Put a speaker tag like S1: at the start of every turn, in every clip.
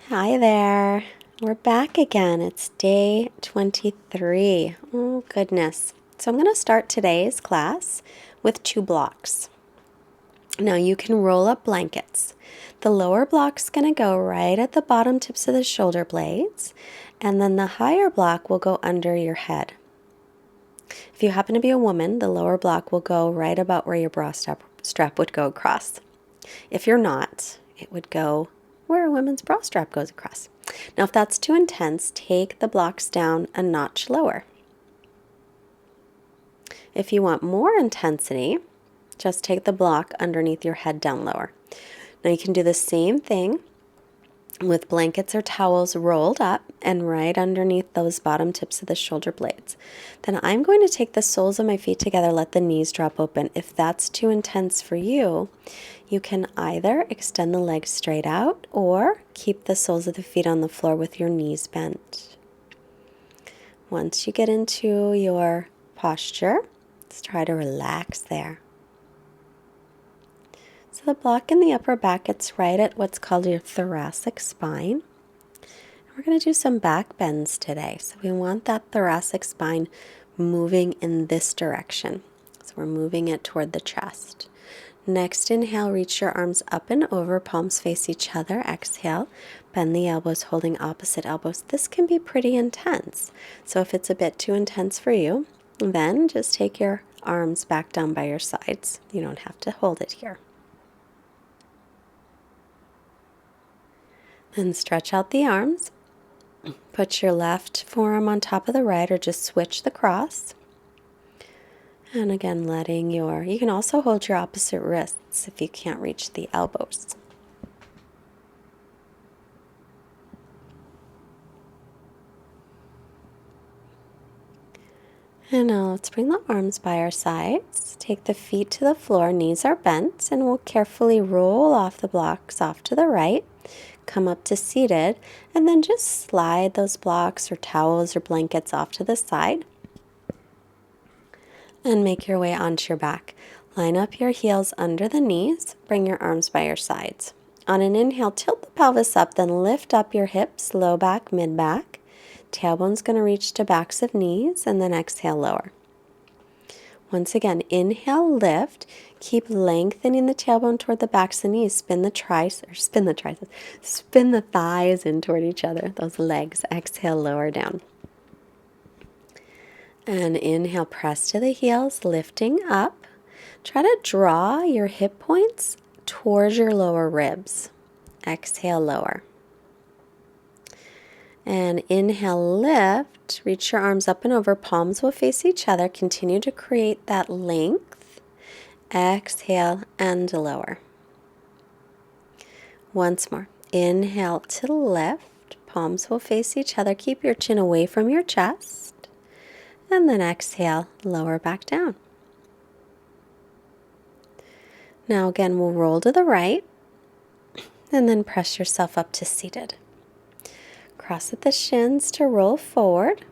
S1: Hi there. We're back again. It's day 23. Oh, goodness. So I'm going to start today's class with 2 blocks. Now you can roll up blankets. The lower block's going to go right at the bottom tips of the shoulder blades, and then the higher block will go under your head. If you happen to be a woman, the lower block will go right about where your bra strap would go across. If you're not, it would go where a woman's bra strap goes across. Now, if that's too intense, take the blocks down a notch lower. If you want more intensity, just take the block underneath your head down lower. Now, you can do the same thing with blankets or towels rolled up and right underneath those bottom tips of the shoulder blades. Then I'm going to take the soles of my feet together, let the knees drop open. If that's too intense for you, you can either extend the legs straight out or keep the soles of the feet on the floor with your knees bent. Once you get into your posture, let's try to relax there. So the block in the upper back, it's right at what's called your thoracic spine. We're going to do some back bends today. So we want that thoracic spine moving in this direction. So we're moving it toward the chest. Next, inhale, reach your arms up and over, palms face each other. Exhale, bend the elbows, holding opposite elbows. This can be pretty intense. So if it's a bit too intense for you, then just take your arms back down by your sides. You don't have to hold it here. And stretch out the arms. Put your left forearm on top of the right, or just switch the cross. And again, you can also hold your opposite wrists if you can't reach the elbows. And now let's bring the arms by our sides. Take the feet to the floor, knees are bent, and we'll carefully roll off the blocks off to the right. Come up to seated, and then just slide those blocks or towels or blankets off to the side. And make your way onto your back. Line up your heels under the knees. Bring your arms by your sides. On an inhale, tilt the pelvis up, then lift up your hips, low back, mid back. Tailbone's going to reach to backs of knees, and then exhale, lower. Once again, inhale, lift. Keep lengthening the tailbone toward the backs of knees. Spin the thighs in toward each other, those legs. Exhale, lower down. And inhale, press to the heels, lifting up. Try to draw your hip points towards your lower ribs. Exhale, lower. And inhale, lift. Reach your arms up and over. Palms will face each other. Continue to create that length. Exhale and lower. Once more. Inhale to the left. Palms will face each other. Keep your chin away from your chest. And then exhale, lower back down. Now again, we'll roll to the right. And then press yourself up to seated. Cross at the shins to roll forward.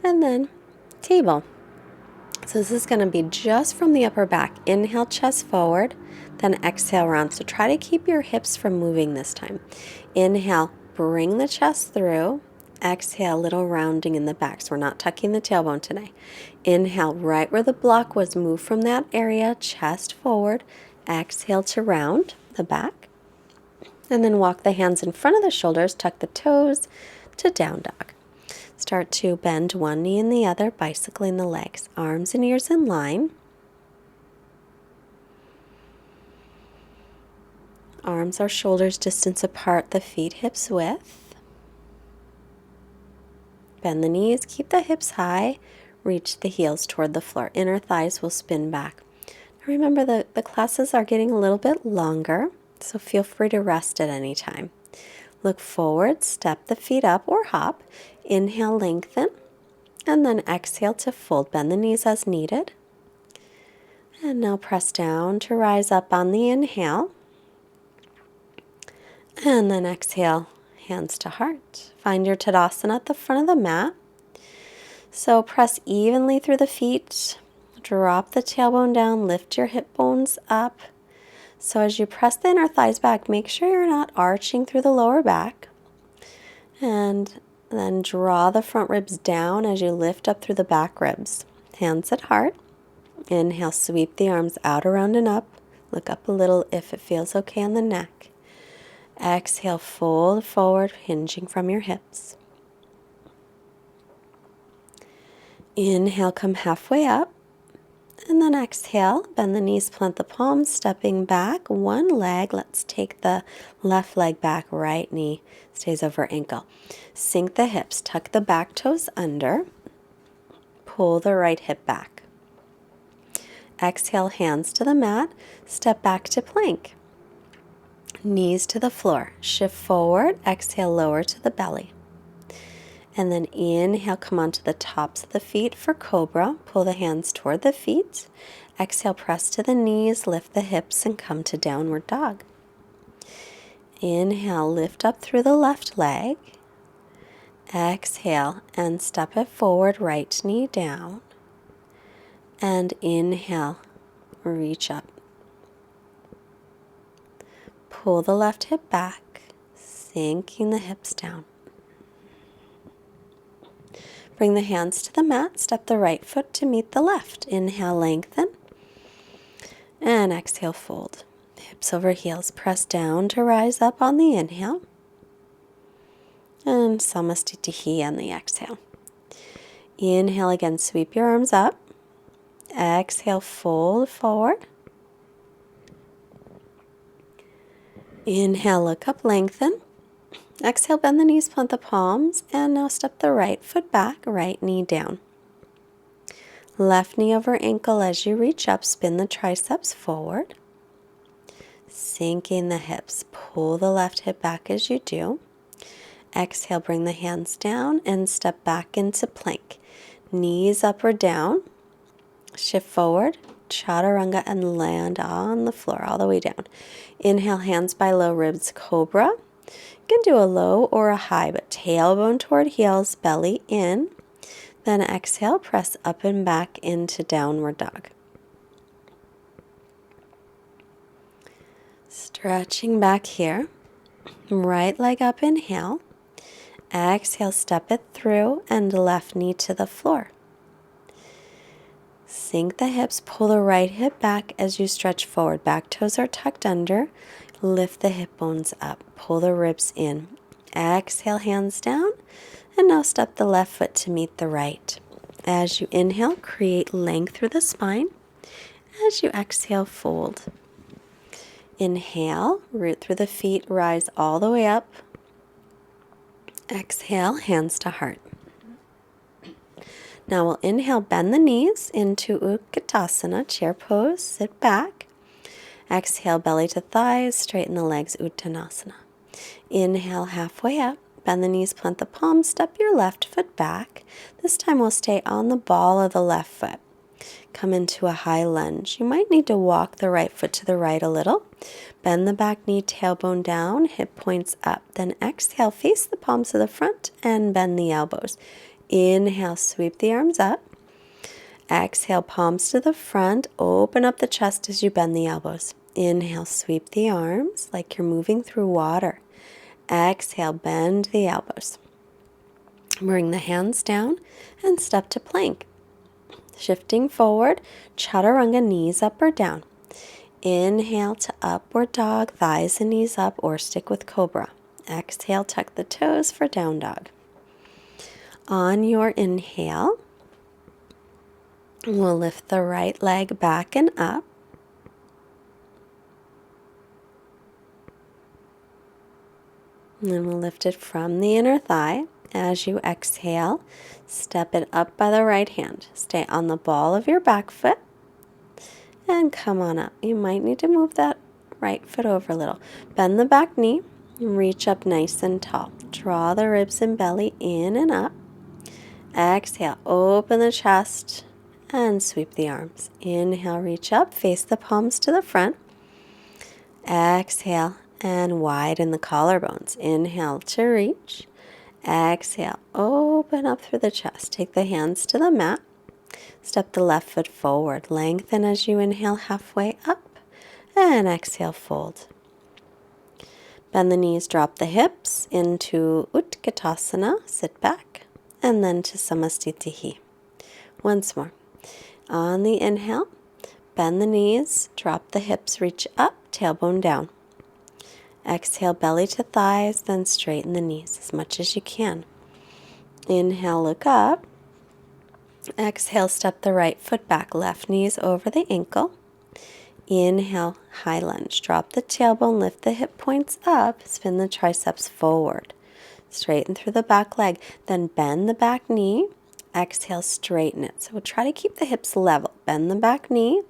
S1: And then table. So this is going to be just from the upper back. Inhale, chest forward, then exhale, round. So try to keep your hips from moving this time. Inhale, bring the chest through. Exhale, little rounding in the back. So we're not tucking the tailbone today. Inhale, right where the block was, move from that area, chest forward. Exhale to round the back. And then walk the hands in front of the shoulders, tuck the toes to down dog. Start to bend one knee and the other, bicycling the legs. Arms and ears in line. Arms are shoulders distance apart, the feet hips width. Bend the knees, keep the hips high, reach the heels toward the floor. Inner thighs will spin back. Now remember, the classes are getting a little bit longer, so feel free to rest at any time. Look forward, step the feet up or hop. Inhale, lengthen, and then exhale to fold. Bend the knees as needed. And now press down to rise up on the inhale. And then exhale, hands to heart. Find your Tadasana at the front of the mat. So press evenly through the feet. Drop the tailbone down, lift your hip bones up. So as you press the inner thighs back, make sure you're not arching through the lower back. And then draw the front ribs down as you lift up through the back ribs. Hands at heart. Inhale, sweep the arms out, around, and up. Look up a little if it feels okay on the neck. Exhale, fold forward, hinging from your hips. Inhale, come halfway up. And then exhale, bend the knees, plant the palms, stepping back. One leg, let's take the left leg back, right knee stays over ankle. Sink the hips, tuck the back toes under. Pull the right hip back. Exhale, hands to the mat, step back to plank. Knees to the floor, shift forward, exhale, lower to the belly. And then inhale, come onto the tops of the feet for cobra. Pull the hands toward the feet. Exhale, press to the knees, lift the hips, and come to downward dog. Inhale, lift up through the left leg. Exhale, and step it forward, right knee down. And inhale, reach up. Pull the left hip back, sinking the hips down. Bring the hands to the mat, step the right foot to meet the left. Inhale, lengthen. And exhale, fold. Hips over heels, press down to rise up on the inhale. And Samastitihi on the exhale. Inhale again, sweep your arms up. Exhale, fold forward. Inhale, look up, lengthen. Exhale, bend the knees, plant the palms, and now step the right foot back, right knee down. Left knee over ankle as you reach up, spin the triceps forward. Sinking the hips, pull the left hip back as you do. Exhale, bring the hands down and step back into plank. Knees up or down. Shift forward, chaturanga, and land on the floor all the way down. Inhale, hands by low ribs, cobra. You can do a low or a high, but tailbone toward heels, belly in. Then exhale, press up and back into downward dog. Stretching back here. Right leg up, inhale. Exhale, step it through and left knee to the floor. Sink the hips, pull the right hip back as you stretch forward. Back toes are tucked under. Lift the hip bones up. Pull the ribs in. Exhale, hands down. And now step the left foot to meet the right. As you inhale, create length through the spine. As you exhale, fold. Inhale, root through the feet, rise all the way up. Exhale, hands to heart. Now we'll inhale, bend the knees into Utkatasana, chair pose, sit back. Exhale, belly to thighs, straighten the legs, Uttanasana. Inhale, halfway up, bend the knees, plant the palms, step your left foot back. This time we'll stay on the ball of the left foot. Come into a high lunge. You might need to walk the right foot to the right a little. Bend the back knee, tailbone down, hip points up. Then exhale, face the palms to the front and bend the elbows. Inhale, sweep the arms up. Exhale, palms to the front. Open up the chest as you bend the elbows. Inhale, sweep the arms like you're moving through water. Exhale, bend the elbows. Bring the hands down and step to plank. Shifting forward, chaturanga, knees up or down. Inhale to upward dog, thighs and knees up, or stick with cobra. Exhale, tuck the toes for down dog. On your inhale, we'll lift the right leg back and up. And then we'll lift it from the inner thigh. As you exhale, step it up by the right hand. Stay on the ball of your back foot and come on up. You might need to move that right foot over a little. Bend the back knee, reach up nice and tall. Draw the ribs and belly in and up. Exhale, open the chest and sweep the arms. Inhale, reach up, face the palms to the front. Exhale and widen the collarbones. Inhale to reach. Exhale, open up through the chest. Take the hands to the mat. Step the left foot forward. Lengthen as you inhale halfway up. And exhale, fold. Bend the knees, drop the hips into Utkatasana, sit back, and then to Samastitihi. Once more. On the inhale, bend the knees, drop the hips, reach up, tailbone down. Exhale, belly to thighs, then straighten the knees as much as you can. Inhale, look up. Exhale, step the right foot back, left knees over the ankle. Inhale, high lunge. Drop the tailbone, lift the hip points up, spin the triceps forward. Straighten through the back leg, then bend the back knee. Exhale, straighten it. So we'll try to keep the hips level. Bend the back knee.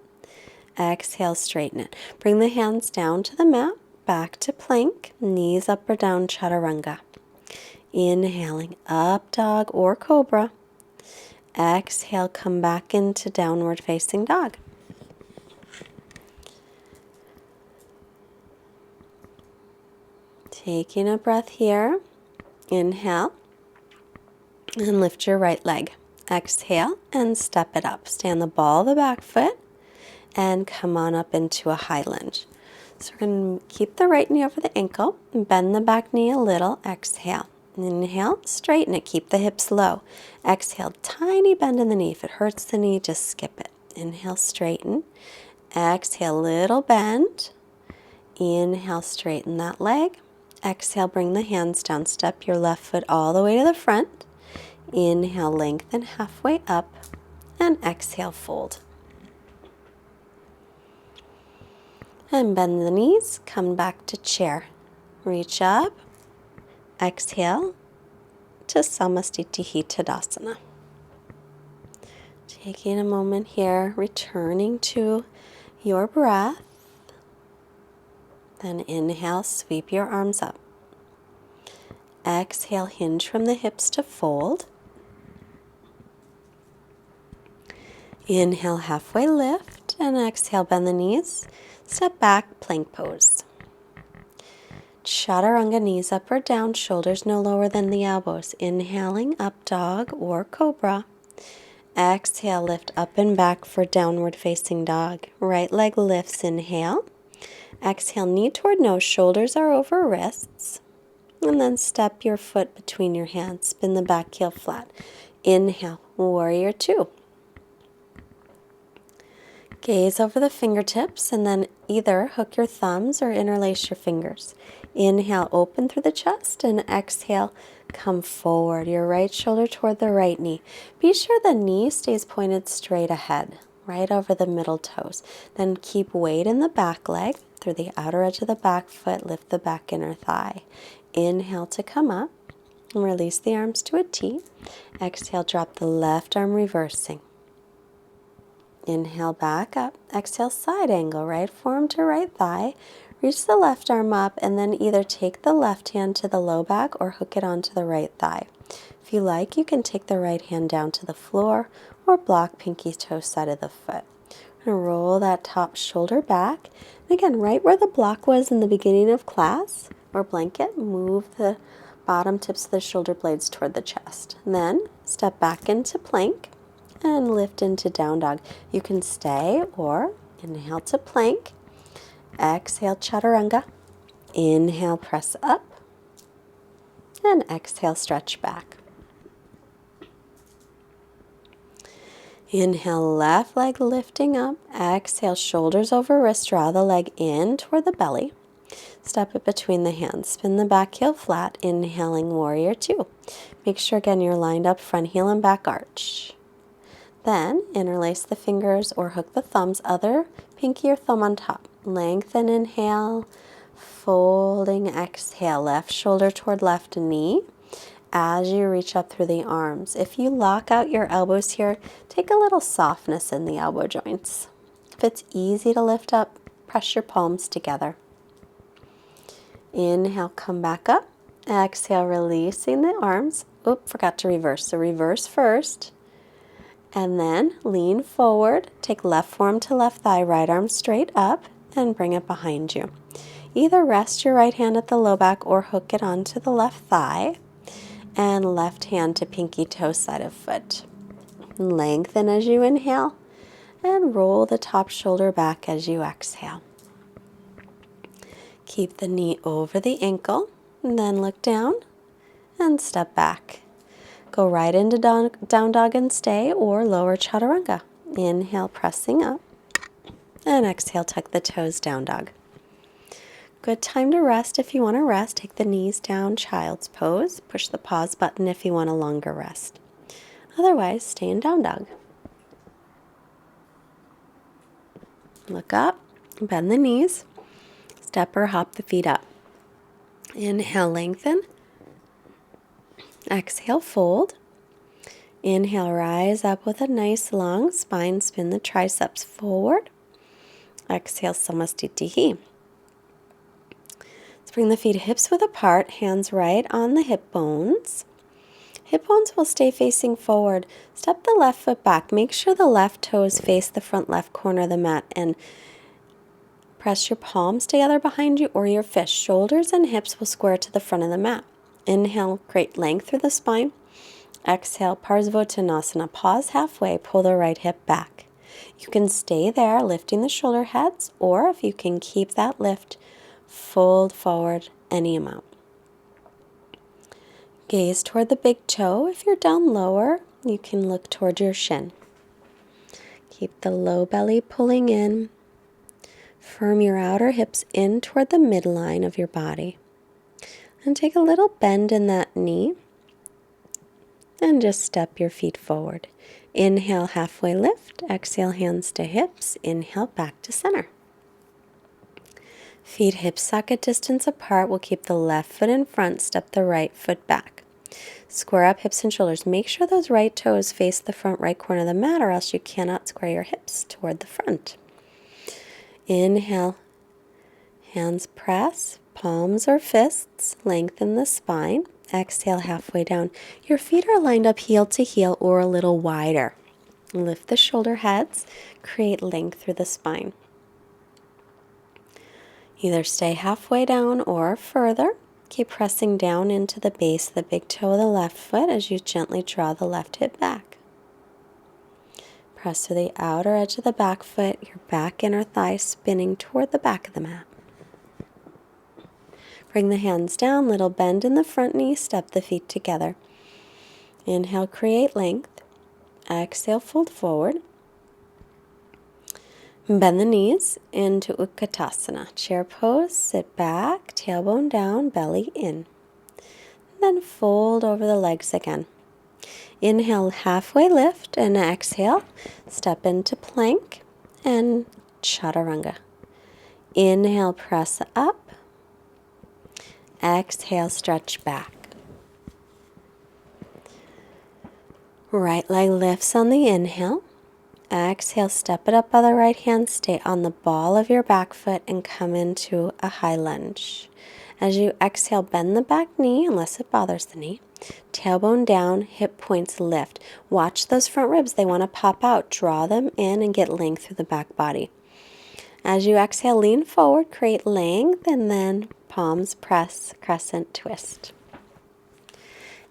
S1: Exhale, straighten it. Bring the hands down to the mat, back to plank, knees up or down, chaturanga. Inhaling, up dog or cobra. Exhale, come back into downward facing dog. Taking a breath here. Inhale and lift your right leg. Exhale and step it up. Stand the ball of the back foot and come on up into a high lunge. So we're going to keep the right knee over the ankle and bend the back knee a little. Exhale. Inhale, straighten it. Keep the hips low. Exhale, tiny bend in the knee. If it hurts the knee, just skip it. Inhale, straighten. Exhale, little bend. Inhale, straighten that leg. Exhale, bring the hands down. Step your left foot all the way to the front. Inhale, lengthen halfway up. And exhale, fold. And bend the knees. Come back to chair. Reach up. Exhale to Samastitihi Tadasana. Taking a moment here, returning to your breath. Then inhale, sweep your arms up. Exhale, hinge from the hips to fold. Inhale, halfway lift, and exhale, bend the knees. Step back, plank pose. Chaturanga, knees up or down, shoulders no lower than the elbows. Inhaling, up dog or cobra. Exhale, lift up and back for downward facing dog. Right leg lifts, inhale. Exhale, knee toward nose, shoulders are over wrists. And then step your foot between your hands, spin the back heel flat. Inhale, warrior two. Gaze over the fingertips and then either hook your thumbs or interlace your fingers. Inhale, open through the chest, and exhale, come forward. Your right shoulder toward the right knee. Be sure the knee stays pointed straight ahead, right over the middle toes. Then keep weight in the back leg. Through the outer edge of the back foot, lift the back inner thigh. Inhale to come up, and release the arms to a T. Exhale, drop the left arm, reversing. Inhale, back up. Exhale, side angle, right forearm to right thigh. Reach the left arm up and then either take the left hand to the low back or hook it onto the right thigh. If you like, you can take the right hand down to the floor or block pinky toe side of the foot. We're going to roll that top shoulder back. And again, right where the block was in the beginning of class or blanket, move the bottom tips of the shoulder blades toward the chest. And then step back into plank and lift into down dog. You can stay or inhale to plank. Exhale, chaturanga. Inhale, press up. And exhale, stretch back. Inhale, left leg lifting up. Exhale, shoulders over wrist. Draw the leg in toward the belly. Step it between the hands. Spin the back heel flat. Inhaling, warrior two. Make sure again you're lined up, front heel and back arch. Then interlace the fingers or hook the thumbs, other pinky or thumb on top. Lengthen, inhale, folding, exhale, left shoulder toward left knee as you reach up through the arms. If you lock out your elbows here, take a little softness in the elbow joints. If it's easy to lift up, press your palms together. Inhale, come back up. Exhale, releasing the arms. Oop, forgot to reverse. So reverse first. And then lean forward, take left forearm to left thigh, right arm straight up, and bring it behind you. Either rest your right hand at the low back or hook it onto the left thigh, and left hand to pinky toe side of foot. Lengthen as you inhale, and roll the top shoulder back as you exhale. Keep the knee over the ankle, and then look down and step back. Go right into down dog and stay, or lower chaturanga. Inhale, pressing up, and exhale, tuck the toes, down dog. Good time to rest. If you want to rest, take the knees down, child's pose. Push the pause button if you want a longer rest. Otherwise, stay in down dog. Look up, bend the knees, step or hop the feet up. Inhale, lengthen. Exhale, fold. Inhale, rise up with a nice long spine. Spin the triceps forward. Exhale, Samastitihi. Let's bring the feet hips width apart, hands right on the hip bones. Hip bones will stay facing forward. Step the left foot back. Make sure the left toes face the front left corner of the mat, and press your palms together behind you or your fists. Shoulders and hips will square to the front of the mat. Inhale, create length through the spine. Exhale, Parsvottanasana. Pause halfway, pull the right hip back. You can stay there, lifting the shoulder heads, or if you can keep that lift, fold forward any amount. Gaze toward the big toe. If you're down lower, you can look toward your shin. Keep the low belly pulling in. Firm your outer hips in toward the midline of your body. And take a little bend in that knee. And just step your feet forward. Inhale, halfway lift. Exhale, hands to hips. Inhale, back to center. Feet hip socket distance apart. We'll keep the left foot in front. Step the right foot back. Square up hips and shoulders. Make sure those right toes face the front right corner of the mat, or else you cannot square your hips toward the front. Inhale. Hands press. Palms or fists. Lengthen the spine. Exhale, halfway down. Your feet are lined up heel to heel or a little wider. Lift the shoulder heads. Create length through the spine. Either stay halfway down or further. Keep pressing down into the base of the big toe of the left foot as you gently draw the left hip back. Press to the outer edge of the back foot, your back inner thigh spinning toward the back of the mat. Bring the hands down, little bend in the front knee, step the feet together. Inhale, create length. Exhale, fold forward. Bend the knees into Utkatasana. Chair pose, sit back, tailbone down, belly in. Then fold over the legs again. Inhale, halfway lift, and exhale, step into plank and chaturanga. Inhale, press up. Exhale, stretch back. Right leg lifts on the inhale. Exhale, step it up by the right hand. Stay on the ball of your back foot and come into a high lunge. As you exhale, bend the back knee unless it bothers the knee. Tailbone down, hip points lift. Watch those front ribs. They want to pop out. Draw them in and get length through the back body. As you exhale, lean forward, create length, and then palms press, crescent twist.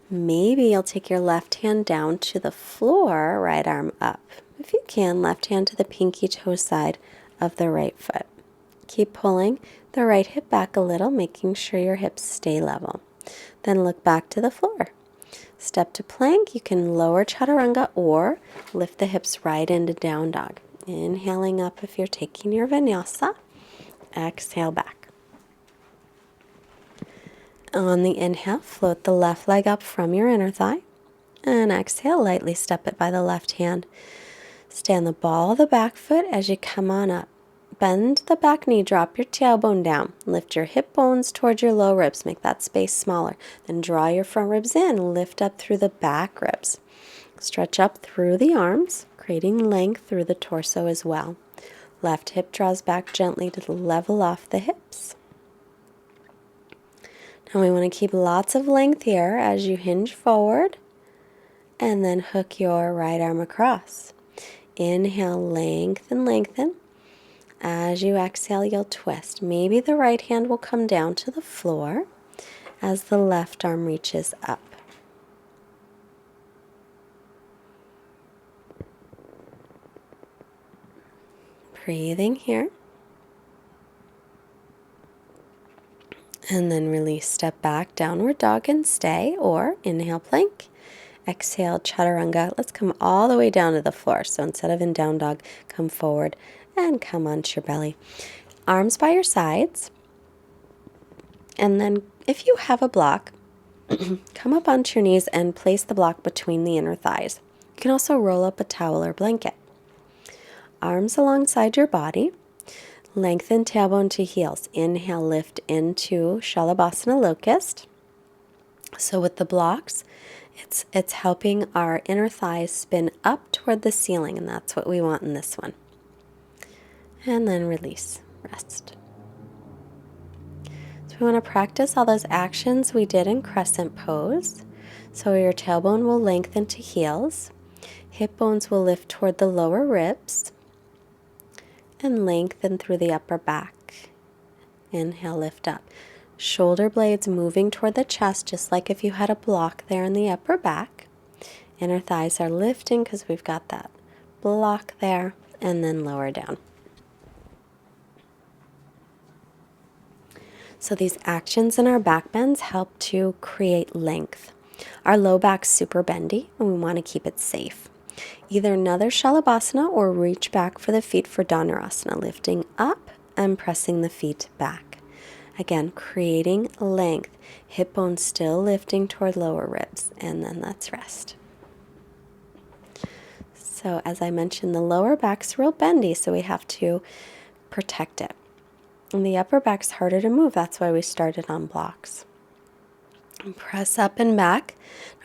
S1: Maybe you'll take your left hand down to the floor, right arm up. If you can, left hand to the pinky toe side of the right foot. Keep pulling the right hip back a little, making sure your hips stay level. Then look back to the floor. Step to plank. You can lower chaturanga or lift the hips right into down dog. Inhaling up if you're taking your vinyasa. Exhale back. On the inhale, float the left leg up from your inner thigh. And exhale, lightly step it by the left hand. Stay on the ball of the back foot as you come on up. Bend the back knee, drop your tailbone down. Lift your hip bones towards your low ribs. Make that space smaller. Then draw your front ribs in. Lift up through the back ribs. Stretch up through the arms, creating length through the torso as well. Left hip draws back gently to level off the hips. Now we want to keep lots of length here as you hinge forward and then hook your right arm across. Inhale, lengthen, lengthen. As you exhale, you'll twist. Maybe the right hand will come down to the floor as the left arm reaches up. Breathing here. And then release, step back, downward dog and stay, or inhale, plank. Exhale, chaturanga. Let's come all the way down to the floor. So instead of in down dog, come forward and come onto your belly. Arms by your sides. And then if you have a block, come up onto your knees and place the block between the inner thighs. You can also roll up a towel or blanket. Arms alongside your body. Lengthen tailbone to heels. Inhale, lift into Shavasana locust. So with the blocks, it's helping our inner thighs spin up toward the ceiling, and that's what we want in this one. And then release, rest. So we want to practice all those actions we did in crescent pose. So your tailbone will lengthen to heels. Hip bones will lift toward the lower ribs. And lengthen through the upper back. Inhale, lift up. Shoulder blades moving toward the chest, just like if you had a block there in the upper back. Inner thighs are lifting because we've got that block there, and then lower down. So these actions in our back bends help to create length. Our low back's super bendy, and we want to keep it safe. Either another Shavasana or reach back for the feet for Dhanurasana, lifting up and pressing the feet back. Again, creating length. Hip bones still lifting toward lower ribs, and then let's rest. So as I mentioned, the lower back's real bendy, so we have to protect it. And the upper back's harder to move, that's why we started on blocks. And press up and back.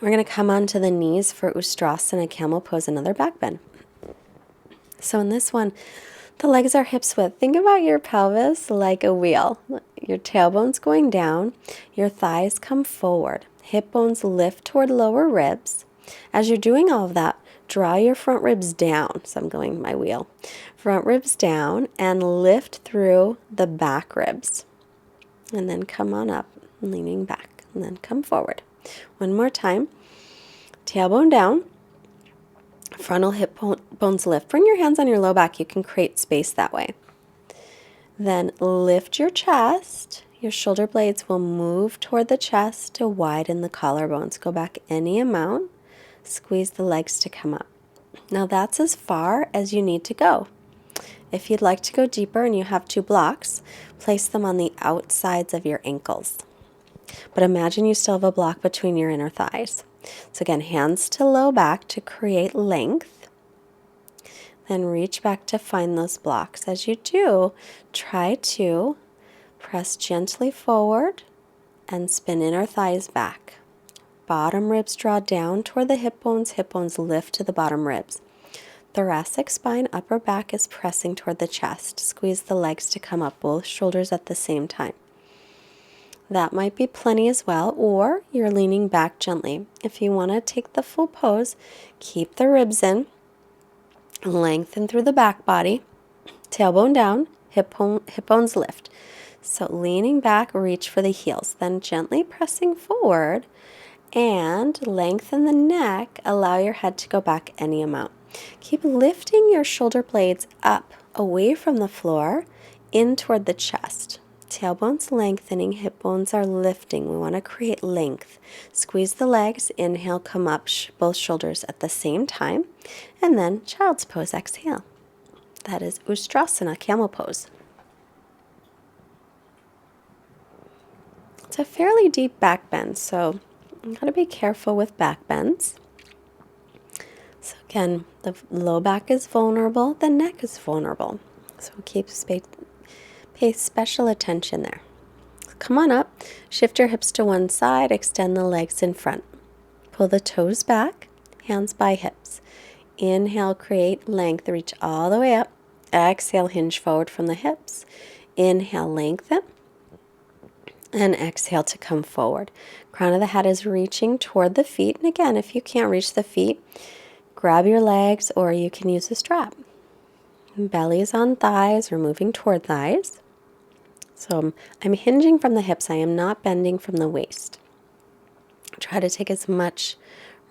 S1: We're going to come onto the knees for Ustrasana, camel pose, another back bend. So in this one, the legs are hips width. Think about your pelvis like a wheel. Your tailbone's going down, your thighs come forward, hip bones lift toward lower ribs. As you're doing all of that, draw your front ribs down. So I'm going my wheel. Front ribs down and lift through the back ribs. And then come on up, leaning back. And then come forward. One more time. Tailbone down. Frontal hip bones lift. Bring your hands on your low back. You can create space that way. Then lift your chest. Your shoulder blades will move toward the chest to widen the collarbones. Go back any amount. Squeeze the legs to come up. Now that's as far as you need to go. If you'd like to go deeper and you have two blocks, place them on the outsides of your ankles. But imagine you still have a block between your inner thighs. So again, hands to low back to create length. Then reach back to find those blocks. As you do, try to press gently forward and spin inner thighs back. Bottom ribs draw down toward the hip bones lift to the bottom ribs. Thoracic spine, upper back is pressing toward the chest. Squeeze the legs to come up, both shoulders at the same time. That might be plenty as well, or you're leaning back gently. If you want to take the full pose, keep the ribs in, lengthen through the back body, tailbone down, hip bones lift. So leaning back, reach for the heels, then gently pressing forward and lengthen the neck, allow your head to go back any amount. Keep lifting your shoulder blades up away from the floor in toward the chest. Tailbone's lengthening, hip bones are lifting. We want to create length. Squeeze the legs, inhale, come up, both shoulders at the same time, and then child's pose, exhale. That is Ustrasana, camel pose. It's a fairly deep back bend, so you got to be careful with back bends. So again, the low back is vulnerable, the neck is vulnerable. So pay special attention there. Come on up, shift your hips to one side, extend the legs in front. Pull the toes back, hands by hips. Inhale, create length, reach all the way up. Exhale, hinge forward from the hips. Inhale, lengthen. And exhale to come forward. Crown of the head is reaching toward the feet. And again, if you can't reach the feet, grab your legs or you can use a strap. Belly is on thighs or moving toward thighs. So I'm hinging from the hips. I am not bending from the waist. Try to take as much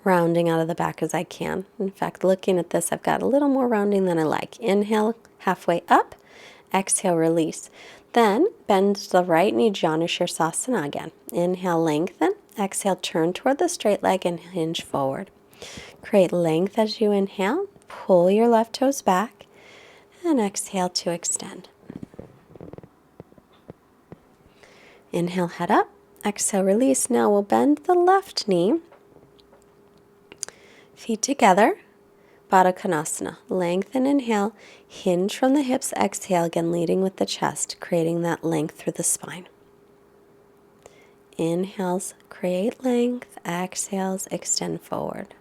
S1: rounding out of the back as I can. In fact, looking at this, I've got a little more rounding than I like. Inhale, halfway up. Exhale, release. Then bend the right knee, Janu Sirsasana again. Inhale, lengthen. Exhale, turn toward the straight leg and hinge forward. Create length as you inhale. Pull your left toes back. And exhale to extend. Inhale, head up. Exhale, release. Now we'll bend the left knee. Feet together. Baddha Konasana. Lengthen, inhale. Hinge from the hips. Exhale, again leading with the chest, creating that length through the spine. Inhales, create length. Exhales, extend forward.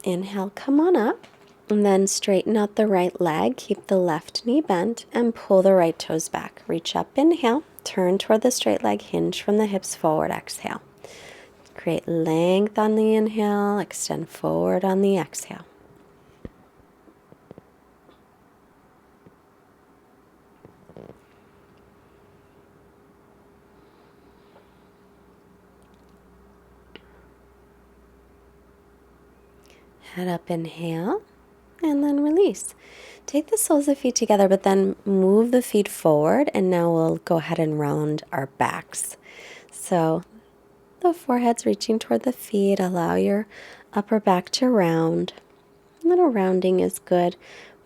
S1: Inhale, come on up. And then straighten out the right leg. Keep the left knee bent and pull the right toes back. Reach up, inhale. Turn toward the straight leg. Hinge from the hips forward. Exhale. Create length on the inhale. Extend forward on the exhale. Head up, inhale, and then release. Take the soles of the feet together, but then move the feet forward, and now we'll go ahead and round our backs. So the forehead's reaching toward the feet. Allow your upper back to round. A little rounding is good.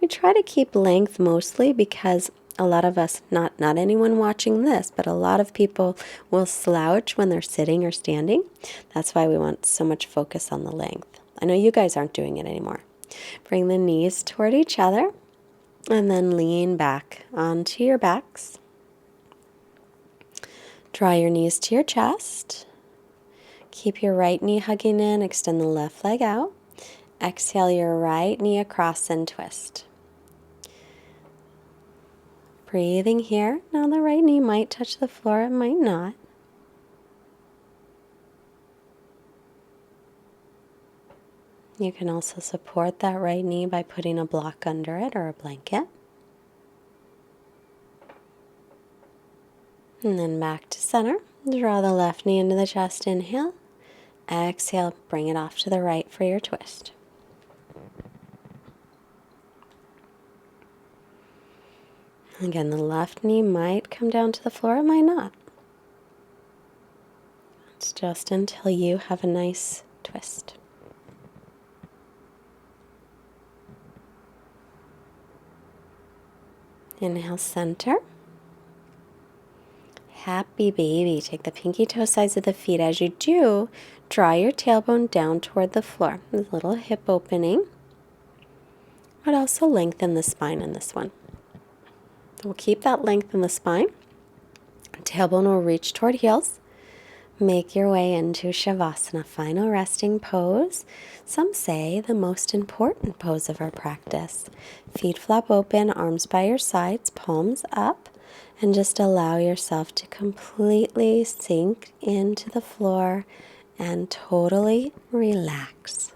S1: We try to keep length mostly because a lot of us, not anyone watching this, but a lot of people will slouch when they're sitting or standing. That's why we want so much focus on the length. I know you guys aren't doing it anymore. Bring the knees toward each other and then lean back onto your backs. Draw your knees to your chest. Keep your right knee hugging in. Extend the left leg out. Exhale your right knee across and twist. Breathing here. Now the right knee might touch the floor, it might not. You can also support that right knee by putting a block under it or a blanket. And then back to center. Draw the left knee into the chest. Inhale. Exhale. Bring it off to the right for your twist. Again, the left knee might come down to the floor. It might not. It's just until you have a nice twist. Inhale, center. Happy baby. Take the pinky toe sides of the feet. As you do, draw your tailbone down toward the floor. A little hip opening, but also lengthen the spine in this one. So we'll keep that length in the spine. Tailbone will reach toward heels. Make your way into Shavasana, final resting pose. Some say the most important pose of our practice. Feet flop open, arms by your sides, palms up, and just allow yourself to completely sink into the floor and totally relax.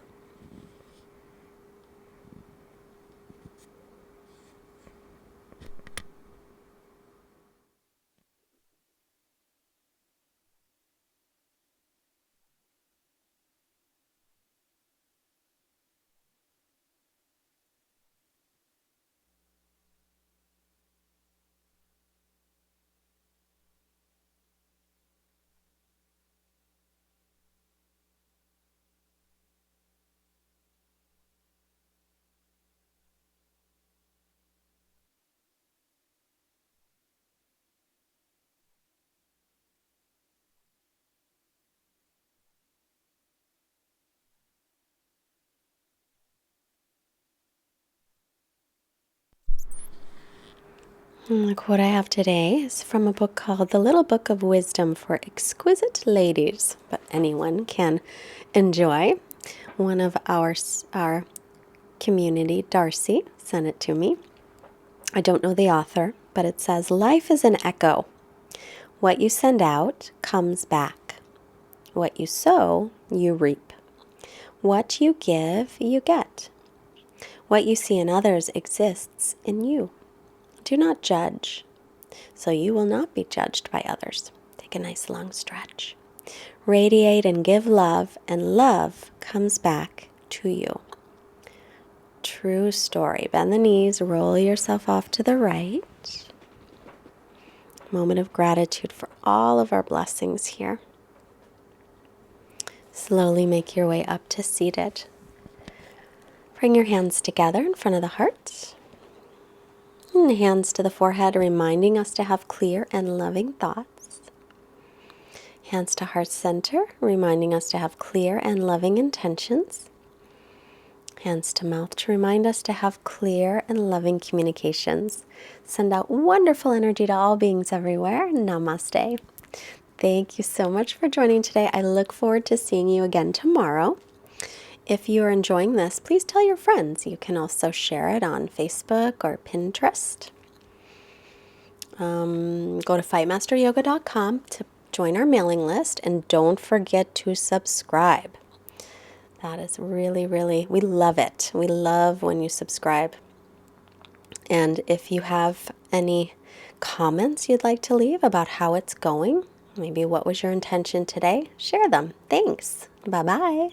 S1: And the quote I have today is from a book called The Little Book of Wisdom for Exquisite Ladies, but anyone can enjoy. One of our community, Darcy, sent it to me. I don't know the author, but it says, life is an echo. What you send out comes back. What you sow, you reap. What you give, you get. What you see in others exists in you. Do not judge, so you will not be judged by others. Take a nice long stretch. Radiate and give love, and love comes back to you. True story. Bend the knees, roll yourself off to the right. Moment of gratitude for all of our blessings here. Slowly make your way up to seated. Bring your hands together in front of the heart. And hands to the forehead, reminding us to have clear and loving thoughts. Hands to heart center, reminding us to have clear and loving intentions. Hands to mouth to remind us to have clear and loving communications. Send out wonderful energy to all beings everywhere. Namaste. Thank you so much for joining today. I look forward to seeing you again tomorrow. If you are enjoying this, please tell your friends. You can also share it on Facebook or Pinterest. Go to fightmasteryoga.com to join our mailing list, and don't forget to subscribe. That is really, we love it. We love when you subscribe. And if you have any comments you'd like to leave about how it's going, maybe what was your intention today, share them. Thanks. Bye-bye.